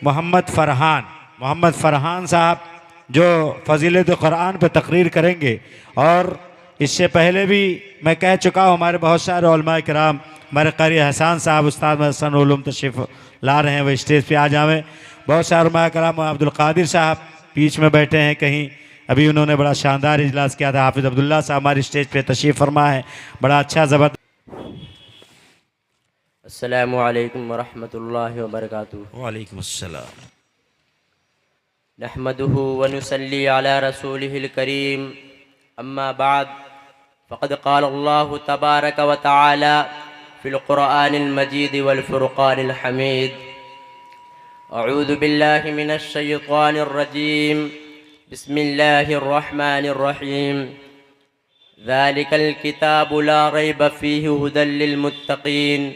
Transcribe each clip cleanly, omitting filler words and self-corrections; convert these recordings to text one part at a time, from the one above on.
मोहम्मद फ़रहान साहब जो फ़ज़ीलत क़ुरान पे तकरीर करेंगे। और इससे पहले भी मैं कह चुका हूँ, हमारे बहुत सारे उलमा किराम, हमारे क़ारी हसन साहब उस्ताद हसन उलूम तशरीफ़ ला रहे हैं, वो स्टेज पे आ जावें। बहुत सारे उलमा किराम, अब्दुल क़ादिर साहब बीच में बैठे हैं कहीं, अभी उन्होंने बड़ा शानदार इजलास किया था। हाफिज़ अब्दुल्ला साहब हमारी स्टेज पे तशरीफ़ फरमा है, बड़ा अच्छा ज़बरदस्त। अस्सलामु अलैकुम वरहमतुल्लाहि वबरकातुहू। वालेकुम अस्सलाम। नहमदुहु व नुसल्ली अला रसूलिहिल करीम, अम्मा बाद, फ़क़द क़ाल अल्लाहु तबारक व तआला फ़िल क़ुरआनिल मजीद वल फ़ुरक़ानिल हमीद। अऊज़ु बिल्लाहि मिनश शैतानिर रजीम, बिस्मिल्लाहिर रहमानिर रहीम। ज़ालिकल किताबु ला रैब फ़ीहि हुदल लिल मुत्तक़ीन।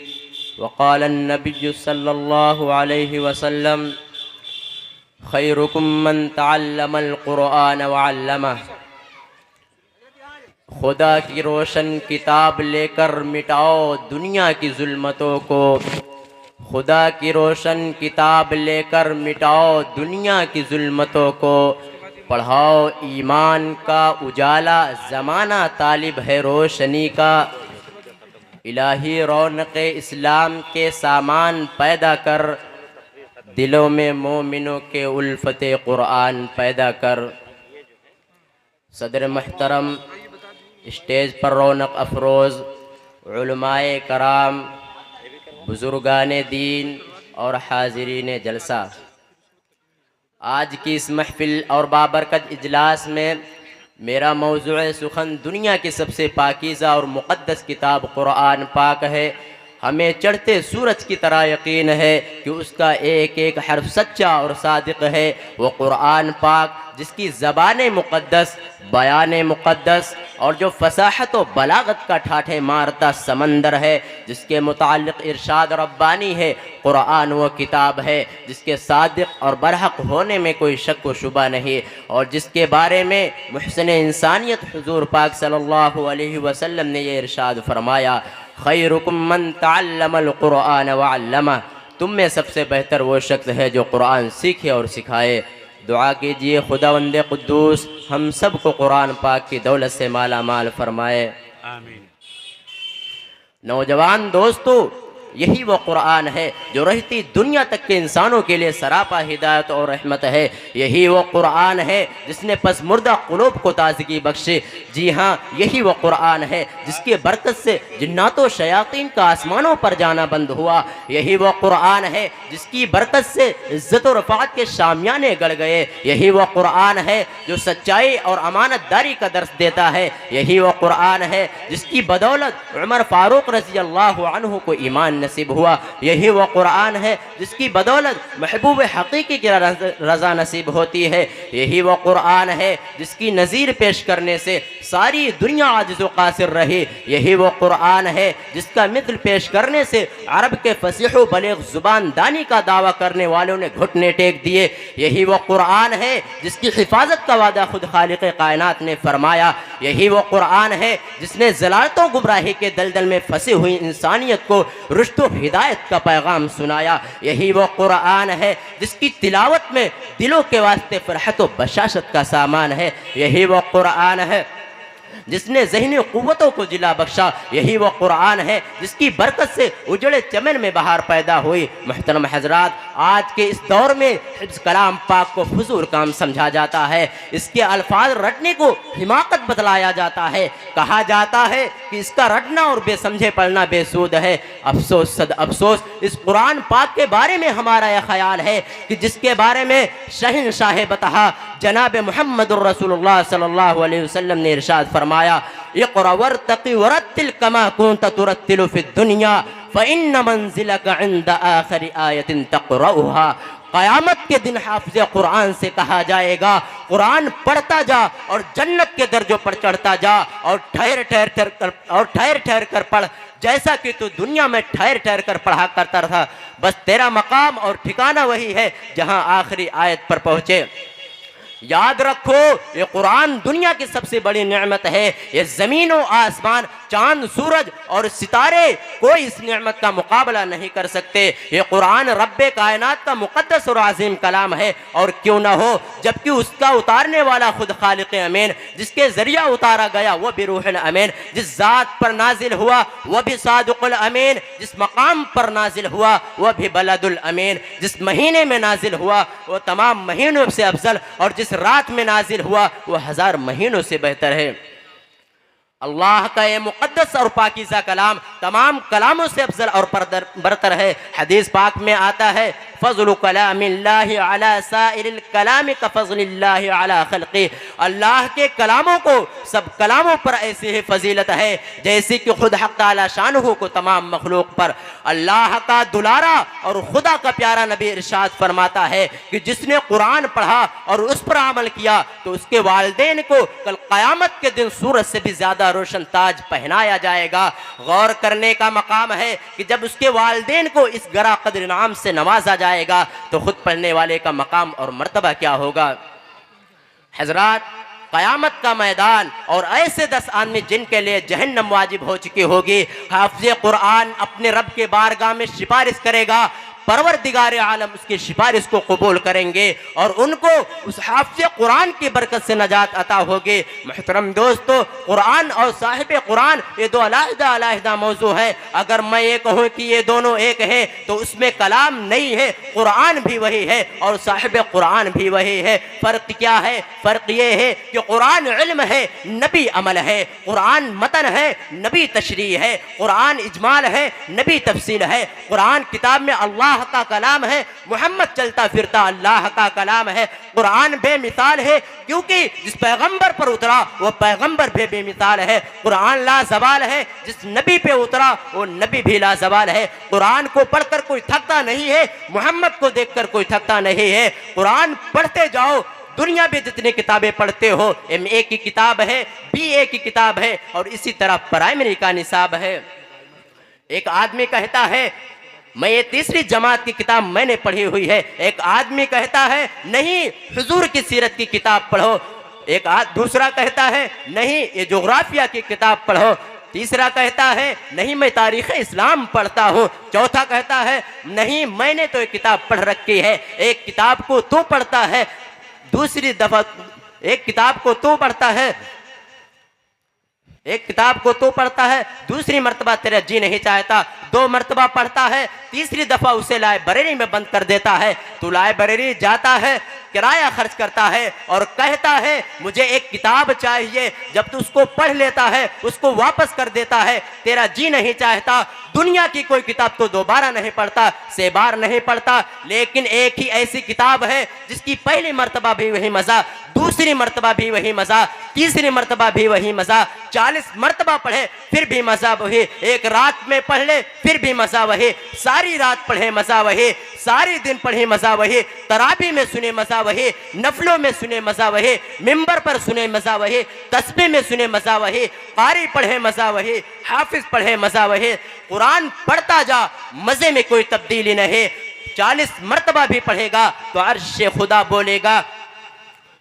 वक़ाल अन्नबिय्यु सल्लल्लाहु अलैहि वसल्लम, खैरुकुम मन तअल्लमल क़ुरआन व अल्लमह। खुदा की रोशन किताब लेकर मिटाओ दुनिया की जुल्मतों को। खुदा की रोशन किताब लेकर मिटाओ दुनिया की जुल्मतों को। पढ़ाओ ईमान का उजाला, ज़माना तालिब है रोशनी का। इलाही रौनक़ इस्लाम के सामान पैदा कर, दिलों में मोमिनों के उल्फत क़ुरआन पैदा कर। सदर महतरम, स्टेज पर रौनक अफरोज़ उलमाए कराम, बुज़ुर्गाने दीन और हाज़रीन जलसा, आज की इस महफ़िल और बाबरकत इजलास में मेरा मौज़ूअ सुखन दुनिया की सबसे पाकीज़ा और मुक़द्दस किताब क़ुरआन पाक है। हमें चढ़ते सूरज की तरह यकीन है कि उसका एक एक हर्फ सच्चा और सादिक है। वो क़ुरआन पाक जिसकी ज़बान मुक़द्दस, बयान मुक़द्दस और जो फसाहत व बलागत का ठाठे मारता समंदर है, जिसके मुताल्लिक़ इरशाद रब्बानी है। क़ुरआन वो किताब है जिसके सादिक और बरहक होने में कोई शक व शुबा नहीं, और जिसके बारे में मुहसिन इंसानियत हुज़ूर पाक सल्लल्लाहु अलैहि वसल्लम ने ये इरशाद फरमाया, खैरुकुम मन तअल्लमल क़ुरआन व अल्लमह। तुम में सबसे बेहतर वो शख्स है जो क़ुरआन सीखे और सिखाए। दुआ कीजिए खुदावंद क़ुद्दूस हम सब को क़ुरआन पाक की दौलत से माला माल फरमाए, आमीन। नौजवान दोस्तों, यही वो क़ुरआन है जो रहती दुनिया तक के इंसानों के लिए सरापा हिदायत और रहमत है। यही वो क़ुरआन है जिसने पसमुर्दा क़ुलूब को ताज़गी बख्शी। जी हाँ, यही वो क़ुरआन है जिसकी बरकत से जिन्नातो शयातीन का आसमानों पर जाना बंद हुआ। यही वो क़ुरआन है जिसकी बरकत से इज़्ज़त और रफ़ाअत के शामियाने गड़ गए। यही वो क़ुरआन है जो सच्चाई और अमानतदारी का दर्स देता है। यही वो क़ुरआन है जिसकी बदौलत उमर फ़ारूक रज़ी अल्लाहु अन्हु को ईमान नसीब हुआ। यही वो क़ुरआन है जिसकी बदौलत महबूब हकीकी की रज़ा नसीब होती है। यही वो क़ुरआन है जिसकी नज़ीर पेश करने से सारी दुनिया आजिज़ व क़ासिर रही। यही वो क़ुरआन है जिसका मिसल पेश करने से अरब के फ़सीह व बलीग़ ज़ुबान दानी का दावा करने वालों ने घुटने टेक दिए। यही वो क़ुरआन है जिसकी हिफाजत का वादा खुद खालिक़ कायनात ने फरमाया। यही वो क़ुरआन है जिसने ज़लालतों गुमराही के दलदल में फंसी हुई इंसानियत को रुश्द हिदायत का पैगाम सुनाया। यही वो क़ुरआन है जिसकी तिलावत में दिलों के वास्ते फ़रहत व बशाशत का सामान है। यही वो क़ुरआन है जिसने ज़हनी क़ुव्वतों को जिला बख्शा। यही वो क़ुरआन है जिसकी बरकत से उजड़े चमन में बहार पैदा हुई। मुहतरम हज़रात, आज के इस दौर में हिफ्ज़ कलाम पाक को फुज़ूल काम समझा जाता है। इसके अल्फाज रटने को हिमाकत बतलाया जाता है। कहा जाता है कि इसका रटना और बेसमझे पढ़ना बेसूद है। अफसोस सद अफसोस, इस कुरान पाक के बारे में हमारा यह ख्याल है कि जिसके बारे में शहंशाह बतहा जनाब मुहम्मदुर रसूलुल्लाह सल्लल्लाहु अलैहि वसल्लम ने इरशाद फरमाया, इक़रा वर्तक़ी वरत्तिल कमा कुन्त तुरत्तिलु फ़िद दुनिया फ़इन्न मंज़िलका इंद आख़िरी आयतिन तक़रऊहा। क़यामत के दिन हाफ़िज़ कुरान से कहा जाएगा, कुरान पढ़ता जा और जन्नत के दर्जों पर चढ़ता जा और ठहर ठहर कर पढ़, जैसा कि तू दुनिया में ठहर ठहर कर पढ़ा करता था। बस तेरा मकाम और ठिकाना वही है जहाँ आखिरी आयत पर पहुँचे। याद रखो, ये कुरान दुनिया की सबसे बड़ी नेमत है। ये ज़मीन और आसमान चांद सूरज और सितारे कोई इस नेमत का मुकाबला नहीं कर सकते। ये कुरान रब्बे कायनात का मुकद्दस और अजीम कलाम है, और क्यों ना हो, जबकि उसका उतारने वाला खुद खालिक अमीन, जिसके जरिया उतारा गया वो भी रूहुल अमीन, जिस जात पर नाजिल हुआ वह भी सादिकुल अमीन, जिस मकाम पर नाजिल हुआ वह भी बलदुल अमीन, जिस महीने में नाजिल हुआ वो तमाम महीनों से अफजल, और जिस रात में नाजिल हुआ वह 1000 महीनों से बेहतर है। अल्लाह का ये मुक़द्दस और पाकीज़ा कलाम तमाम कलामों से अफजल और बरतर है। हदीस पाक में आता है, फ़ज़्लु कलामिल्लाहि अला साइरिल कलामि कफ़ज़्लिल्लाहि अला ख़ल्क़ि। अल्लाह के कलामों को सब कलामों पर ऐसी ही फजीलत है जैसे कि खुद हक़ ताला शानुहु को तमाम मखलूक पर। अल्लाह का दुलारा और खुदा का प्यारा नबी इरशाद फरमाता है कि जिसने कुरान पढ़ा और उस पर अमल किया तो उसके वालिदैन को कल क़यामत के दिन सूरज से भी ज़्यादा रोशन ताज पहनाया जाएगा। गौर करने का मकाम है कि जब उसके वालिदैन को इस गरा कद्र इनाम से नवाजा जाएगा तो खुद पढ़ने वाले का मकाम और मर्तबा क्या होगा। हजरात, क़यामत का मैदान और ऐसे 10 आदमी जिनके लिए जहन्नम वाजिब हो चुकी होगी, हाफ़िज़ कुरान अपने रब के बारगाह में सिफारिश करेगा, परवरदिगार आलम उसकी सिफारिश को कबूल करेंगे और उनको उस हाफ़िज़ कुरान की बरकत से नजात अता होगी। मोहतरम दोस्तों, कुरान और साहिब कुरान ये दो अलग-अलग मौजू है। अगर मैं ये कहूँ कि ये दोनों एक है तो उसमें कलाम नहीं है, कुरान भी वही है और साहिब कुरान भी वही है। फ़र्क क्या है? फ़र्क ये है कि कुरान इल्म है, नबी अमल है। कुरान मतन है, नबी तशरीह है। कुरान इजमाल है, नबी तफसील है। कुरान किताब में अल्लाह का कलाम है, मोहम्मद चलता फिरता अल्लाह का कलाम है। कुरान बेमिसाल है क्योंकि जिस पैगंबर पर उतरा वो पैगंबर भी बेमिसाल है। कुरान लाजवाल है, जिस नबी पे उतरा वो नबी भी लाजवाल है। कुरान को पढ़कर कोई थकता नहीं है, मोहम्मद को देखकर कोई थकता नहीं है। कुरान पढ़ते जाओ, दुनिया में जितनी किताबें पढ़ते हो, MA की किताब है, BA की किताब है और इसी तरह प्राइमरी का निसाब है। एक आदमी कहता है मैं ये 3री जमात की किताब मैंने पढ़ी हुई है। एक आदमी कहता है नहीं, हुजूर की सीरत की किताब पढ़ो। दूसरा कहता है नहीं, ये जोग्राफिया की किताब पढ़ो। तीसरा कहता है नहीं, मैं तारीख़ इस्लाम पढ़ता हूँ। चौथा कहता है नहीं, मैंने तो एक किताब पढ़ रखी है। एक किताब को तू पढ़ता है, दूसरी दफा एक किताब को तू पढ़ता है, एक किताब को तो पढ़ता है, दूसरी मर्तबा तेरा जी नहीं चाहता, 2 मर्तबा पढ़ता है, तीसरी दफ़ा उसे लाइब्रेरी में बंद कर देता है। तो लाइब्रेरी जाता है, किराया खर्च करता है और कहता है मुझे एक किताब चाहिए। जब तू उसको पढ़ लेता है, उसको वापस कर देता है, तेरा जी नहीं चाहता। दुनिया की कोई किताब तो दोबारा नहीं पढ़ता, से बार नहीं पढ़ता, लेकिन एक ही ऐसी किताब है जिसकी पहली मर्तबा भी वही मज़ा, दूसरी मर्तबा भी वही मज़ा, तीसरी मर्तबा भी वही मज़ा, 40 मर्तबा पढ़े फिर भी मज़ा वही, एक रात में पढ़ ले फिर भी मज़ा वही, सारी रात पढ़े मज़ा वही, सारी दिन पढ़े मज़ा वही, तराबी में सुने मज़ा वही, नफलों में सुने मज़ा वही, मिंबर पर सुने मज़ा वही, तस्बीह में सुने मज़ा वही, कारी पढ़े मज़ा वही, हाफिज पढ़े मज़ा वही। कुरान पढ़ता जा, मज़े में कोई तब्दीली नहीं। 40 मर्तबा भी पढ़ेगा तो अर्श खुदा बोलेगा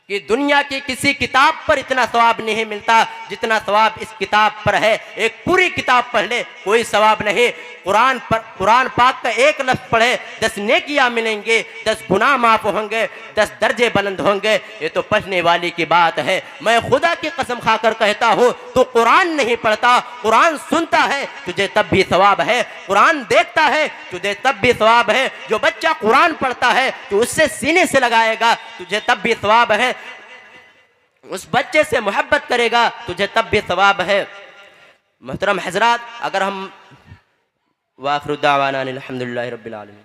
कि दुनिया की किसी किताब पर इतना सवाब नहीं मिलता जितना सवाब इस किताब पर है। एक पूरी किताब पढ़ ले कोई सवाब नहीं। कुरान पाक का एक लफ्ज़ पढ़े 10 नेकियां मिलेंगे, 10 गुनाह माफ होंगे, 10 दर्जे बुलंद होंगे। ये तो पढ़ने वाली की बात है। मैं खुदा की कसम खाकर कहता हूँ, तो कुरान नहीं पढ़ता, कुरान सुनता है, तुझे तब भी सवाब है। कुरान देखता है, तुझे तब भी सवाब है। जो बच्चा कुरान पढ़ता है तो उससे सीने से लगाएगा, तुझे तब भी सवाब है। उस बच्चे से मोहब्बत करेगा, तुझे तब भी सवाब है। मोहतरम हजरात, अगर हम वाखिर दावाना अल्हम्दुलिल्लाहि रब्बिल आलमीन।